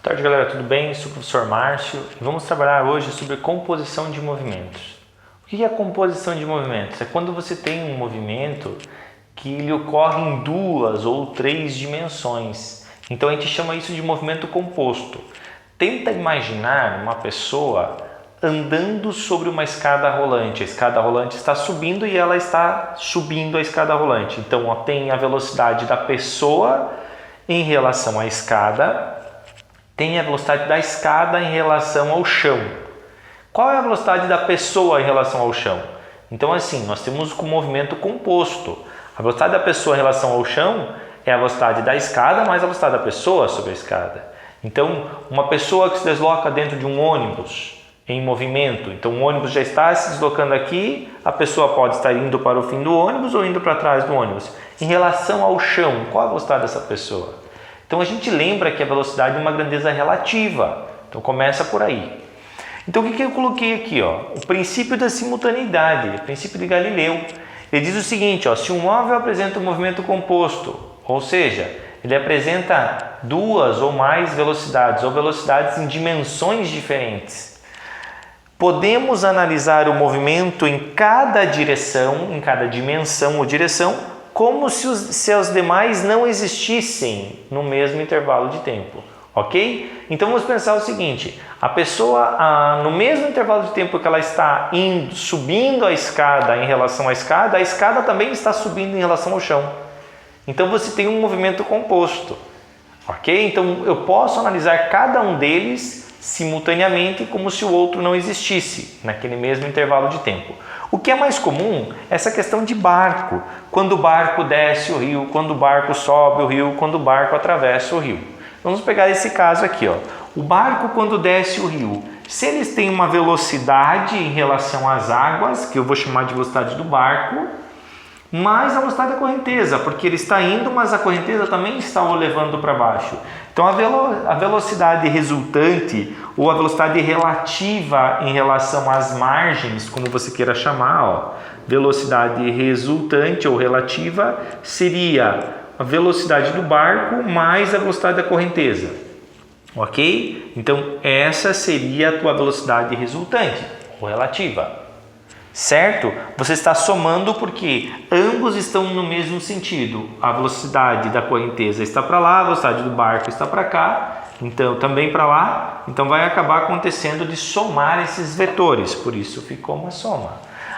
Boa tarde, galera, tudo bem? Sou o professor Márcio e vamos trabalhar hoje sobre composição de movimentos. O que é a composição de movimentos? É quando você tem um movimento que ele ocorre em 2 ou 3 dimensões. Então a gente chama isso de movimento composto. Tenta imaginar uma pessoa andando sobre uma escada rolante. A escada rolante está subindo e ela está subindo a escada rolante. Então tem a velocidade da pessoa em relação à escada, tem a velocidade da escada em relação ao chão. Qual é a velocidade da pessoa em relação ao chão? Então assim, nós temos o movimento composto. A velocidade da pessoa em relação ao chão é a velocidade da escada mais a velocidade da pessoa sobre a escada. Então, uma pessoa que se desloca dentro de um ônibus em movimento, então o ônibus já está se deslocando aqui, a pessoa pode estar indo para o fim do ônibus ou indo para trás do ônibus. Em relação ao chão, qual a velocidade dessa pessoa? Então a gente lembra que a velocidade é uma grandeza relativa, então começa por aí. Então o que eu coloquei aqui? O princípio da simultaneidade, o princípio de Galileu. Ele diz o seguinte, se um móvel apresenta um movimento composto, ou seja, ele apresenta 2 ou mais velocidades, ou velocidades em dimensões diferentes, podemos analisar o movimento em cada direção, em cada dimensão ou direção, como se os demais não existissem no mesmo intervalo de tempo, ok? Então vamos pensar o seguinte, a pessoa, no mesmo intervalo de tempo que ela está subindo a escada em relação à escada, a escada também está subindo em relação ao chão. Então você tem um movimento composto, ok? Então eu posso analisar cada um deles simultaneamente como se o outro não existisse naquele mesmo intervalo de tempo. O que é mais comum é essa questão de barco, quando o barco desce o rio, quando o barco sobe o rio, quando o barco atravessa o rio. Vamos pegar esse caso aqui, o barco quando desce o rio, se eles têm uma velocidade em relação às águas, que eu vou chamar de velocidade do barco, mais a velocidade da correnteza, porque ele está indo, mas a correnteza também está o levando para baixo. Então a velocidade resultante ou a velocidade relativa em relação às margens, como você queira chamar, velocidade resultante ou relativa seria a velocidade do barco mais a velocidade da correnteza, ok? Então essa seria a tua velocidade resultante ou relativa. Certo? Você está somando porque ambos estão no mesmo sentido. A velocidade da correnteza está para lá, a velocidade do barco está para cá, então também para lá. Então vai acabar acontecendo de somar esses vetores, por isso ficou uma soma.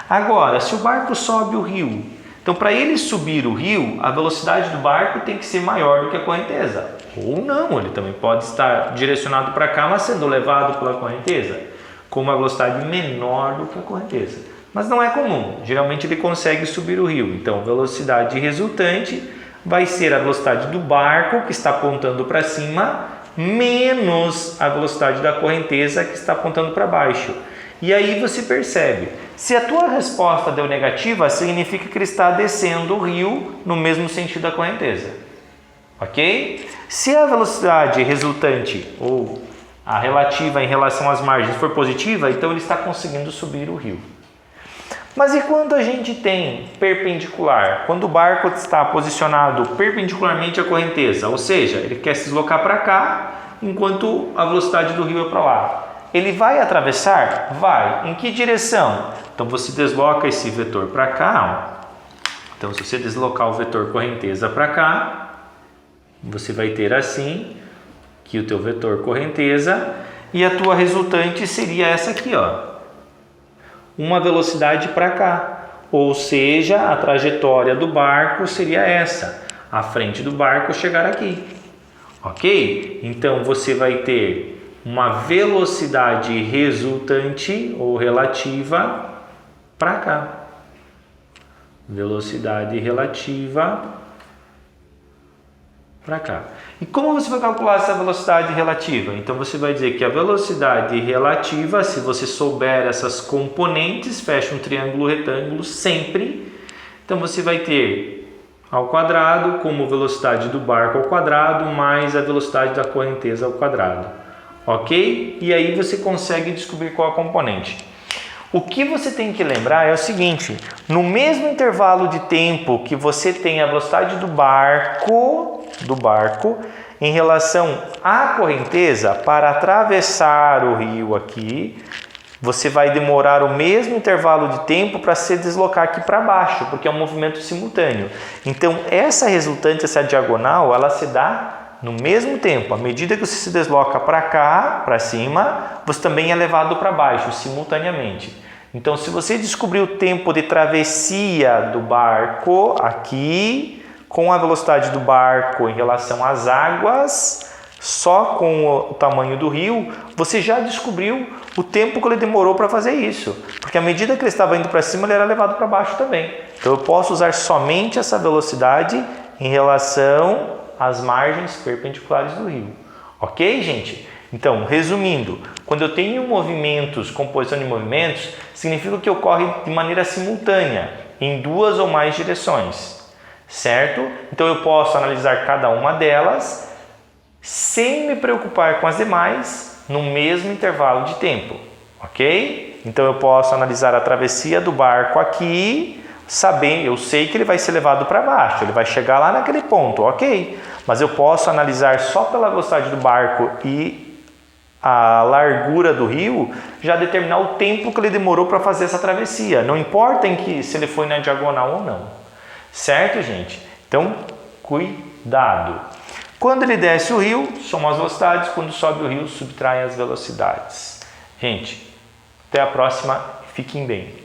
Agora, se o barco sobe o rio, então para ele subir o rio, a velocidade do barco tem que ser maior do que a correnteza. Ou não, ele também pode estar direcionado para cá, mas sendo levado pela correnteza, com uma velocidade menor do que a correnteza. Mas não é comum, geralmente ele consegue subir o rio. Então, a velocidade resultante vai ser a velocidade do barco, que está apontando para cima, menos a velocidade da correnteza, que está apontando para baixo. E aí você percebe, se a tua resposta deu negativa, significa que ele está descendo o rio no mesmo sentido da correnteza. Ok? Se a velocidade resultante, ou a relativa em relação às margens, for positiva, então ele está conseguindo subir o rio. Mas e quando a gente tem perpendicular? Quando o barco está posicionado perpendicularmente à correnteza, ou seja, ele quer se deslocar para cá, enquanto a velocidade do rio é para lá. Ele vai atravessar? Vai. Em que direção? Então você desloca esse vetor para cá. Então se você deslocar o vetor correnteza para cá, você vai ter assim, que o teu vetor correnteza, e a tua resultante seria essa aqui, uma velocidade para cá, ou seja, a trajetória do barco seria essa, a frente do barco chegar aqui, ok? Então você vai ter uma velocidade resultante ou relativa para cá, velocidade relativa para cá. E como você vai calcular essa velocidade relativa? Então você vai dizer que a velocidade relativa, se você souber essas componentes, fecha um triângulo retângulo sempre. Então você vai ter ao quadrado como velocidade do barco ao quadrado mais a velocidade da correnteza ao quadrado. Ok? E aí você consegue descobrir qual a componente. O que você tem que lembrar é o seguinte, no mesmo intervalo de tempo que você tem a velocidade do barco, em relação à correnteza, para atravessar o rio aqui, você vai demorar o mesmo intervalo de tempo para se deslocar aqui para baixo, porque é um movimento simultâneo. Então, essa resultante, essa diagonal, ela se dá no mesmo tempo. À medida que você se desloca para cá, para cima, você também é levado para baixo, simultaneamente. Então, se você descobrir o tempo de travessia do barco aqui, com a velocidade do barco em relação às águas, só com o tamanho do rio, você já descobriu o tempo que ele demorou para fazer isso. Porque à medida que ele estava indo para cima, ele era levado para baixo também. Então eu posso usar somente essa velocidade em relação às margens perpendiculares do rio. Ok, gente? Então, resumindo, quando eu tenho movimentos, composição de movimentos, significa que ocorre de maneira simultânea, em duas ou mais direções. Certo? Então eu posso analisar cada uma delas sem me preocupar com as demais no mesmo intervalo de tempo, ok? Então eu posso analisar a travessia do barco aqui, eu sei que ele vai ser levado para baixo, ele vai chegar lá naquele ponto, ok? Mas eu posso analisar só pela velocidade do barco e a largura do rio, já determinar o tempo que ele demorou para fazer essa travessia, não importa se ele foi na diagonal ou não. Certo, gente? Então, cuidado. Quando ele desce o rio, soma as velocidades. Quando sobe o rio, subtrai as velocidades. Gente, até a próxima. Fiquem bem.